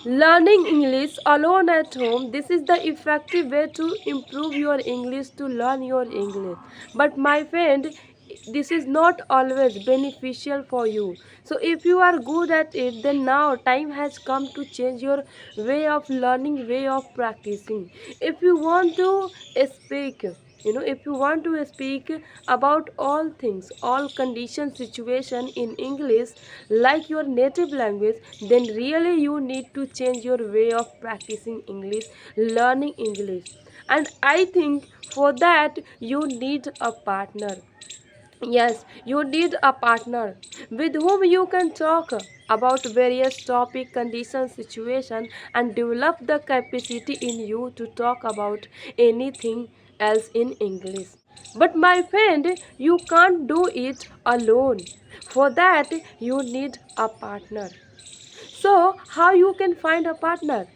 Learning English alone at home, this is the effective way to improve your English, to learn your English. But my friend, this is not always beneficial for you. So if you are good at it, then now time has come to change your way of learning, way of practicing. If you want to speak, if you want to speak about all things, all condition, situation in English like your native language, then really you need to change your way of practicing English, learning English. And I think for that you need a partner. Yes, you need a partner with whom you can talk about various topic, conditions, situation, and develop the capacity in you to talk about anything else in English. But my friend, you can't do it alone. For that, you need a partner. So, how you can find a partner?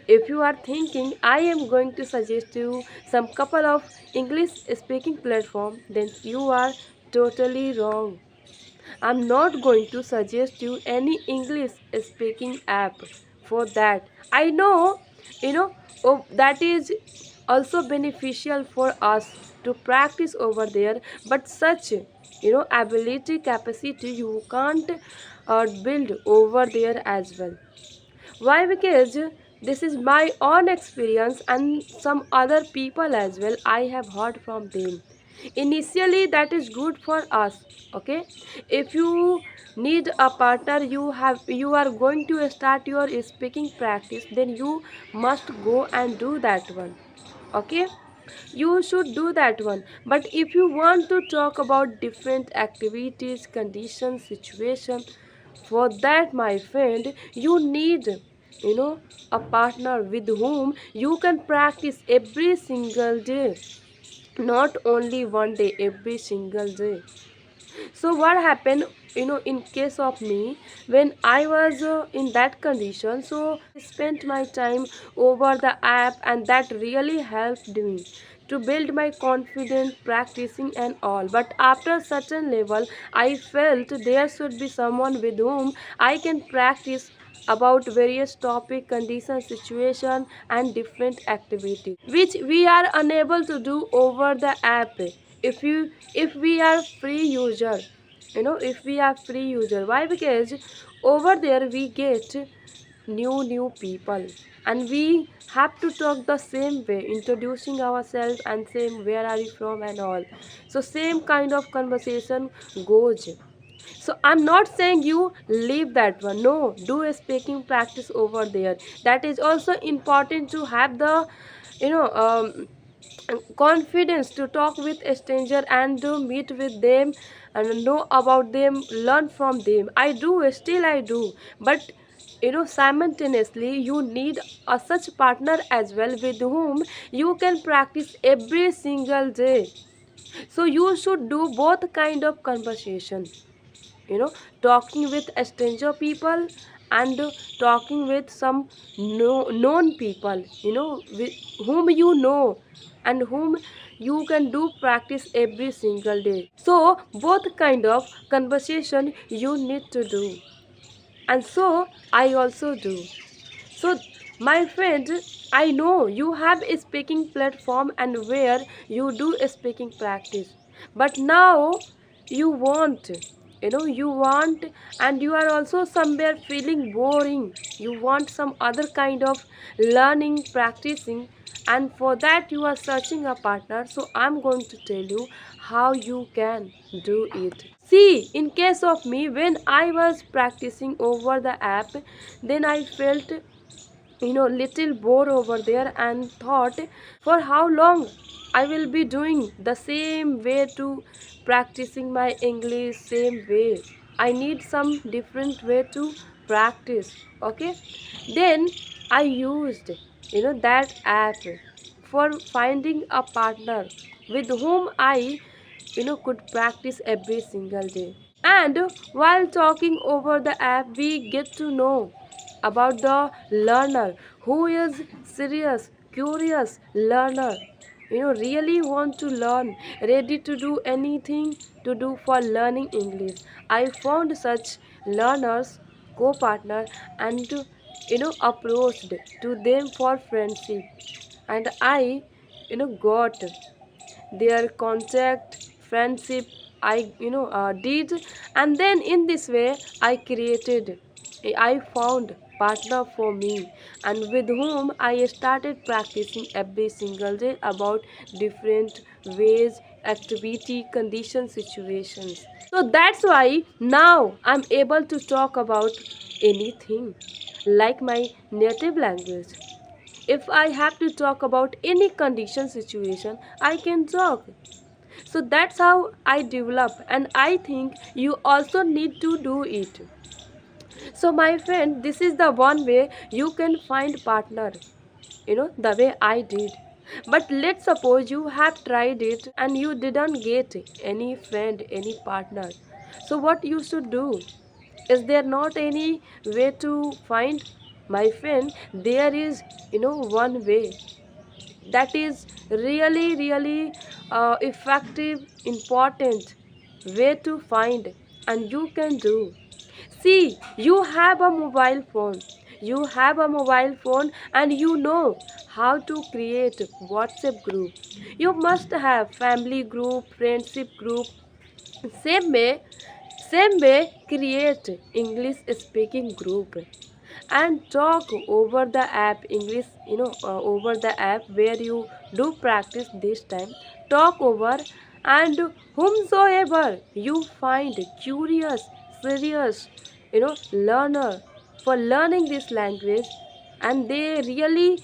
If you are thinking I am going to suggest you some couple of English speaking platform, then you are totally wrong. I'm not going to suggest you any English speaking app for that. I know, you know, that is also beneficial for us to practice over there, but such ability capacity you can't build over there as well. Why? Because this is my own experience and some other people as well. I have heard from them. Initially, that is good for us. Okay, if you need a partner, you are going to start your speaking practice. Then you must go and do that one. Okay, you should do that one. But if you want to talk about different activities, conditions, situation, for that, my friend, you need, you know, a partner with whom you can practice every single day, not only one day, every single day. So what happened, in case of me, when I was in that condition, so I spent my time over the app, and that really helped me to build my confidence, practicing and all. But after certain level, I felt there should be someone with whom I can practice about various topic, condition, situation and different activities which we are unable to do over the app. If we are free user, if we are free user, why? Because over there we get new people, and we have to talk the same way, introducing ourselves and same where are you from and all. So same kind of conversation goes. So I'm not saying you leave that one. No, do a speaking practice over there. That is also important to have the, you know, confidence to talk with a stranger and to meet with them and know about them, learn from them. I do, still I do. But simultaneously you need a such partner as well with whom you can practice every single day. So you should do both kind of conversation, talking with a stranger people and talking with some known people, with whom you know and whom you can do practice every single day. So both kind of conversation you need to do, and so I also do. So my friend, I know you have a speaking platform and where you do a speaking practice, but now you want, you want, and you are also somewhere feeling boring. You want some other kind of learning, practicing, and for that you are searching a partner. So I'm going to tell you how you can do it. See, in case of me, when I was practicing over the app, then I felt little bored over there and thought, for how long I will be doing the same way to practicing my English, same way. I need some different way to practice. Okay, then I used that app for finding a partner with whom I could practice every single day. And while talking over the app, we get to know about the learner who is serious, curious learner. Really want to learn, ready to do anything to do for learning English. I found such learners, co-partner, and approached to them for friendship, and I got their contact, friendship. I did, and then in this way I found partner for me, and with whom I started practicing every single day about different ways, activity, condition, situations. So that's why now I'm able to talk about anything, like my native language. If I have to talk about any condition, situation, I can talk. So that's how I develop, and I think you also need to do it. So my friend, this is the one way you can find partner, the way I did. But let's suppose you have tried it and you didn't get any friend, any partner. So what you should do? Is there not any way to find? My friend, there is one way that is really effective, important way to find, and you can do. See, you have a mobile phone. You have a mobile phone, and you know how to create WhatsApp group. You must have family group, friendship group. Same way, create English speaking group and talk over the app English, over the app where you do practice this time. Talk over, and whomsoever you find curious, serious, learner for learning this language, and they really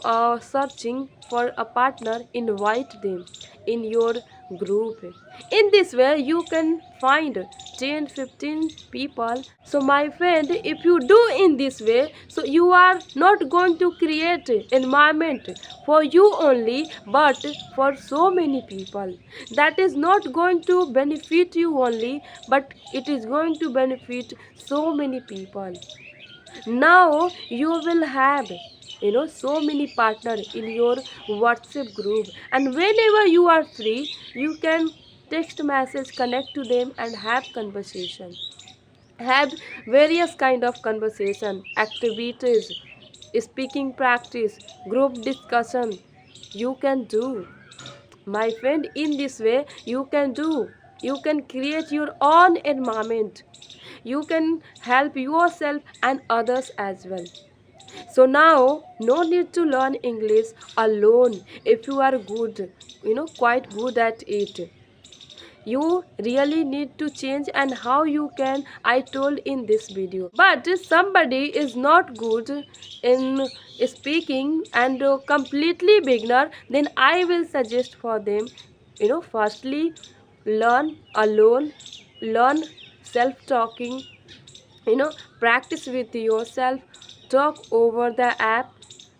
are searching for a partner, invite them in your group. In this way you can find 10, 15 people. So my friend, if you do in this way, so you are not going to create environment for you only, but for so many people. That is not going to benefit you only, but it is going to benefit so many people. Now you will have so many partners in your WhatsApp group, and whenever you are free you can text message, connect to them, and have conversation. Have various kind of conversation, activities, speaking practice, group discussion you can do. My friend, in this way you can do. You can create your own environment. You can help yourself and others as well. So now no need to learn English alone. If you are good, quite good at it, you really need to change, and how you can I told in this video. But if somebody is not good in speaking and completely beginner, then I will suggest for them, firstly learn alone, learn self talking, practice with yourself, talk over the app,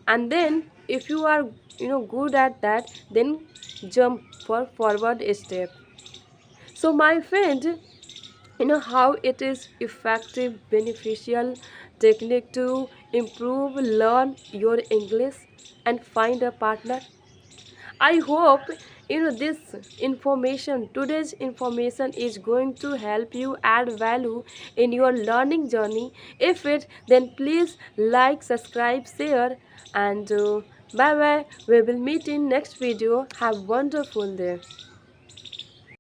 and then if you are good at that, then jump for forward step. So my friend, how it is effective, beneficial technique to improve, learn your English and find a partner. I hope this information, today's information, is going to help you add value in your learning journey. If it, then please like, subscribe, share, and bye bye. We will meet in next video. Have wonderful day.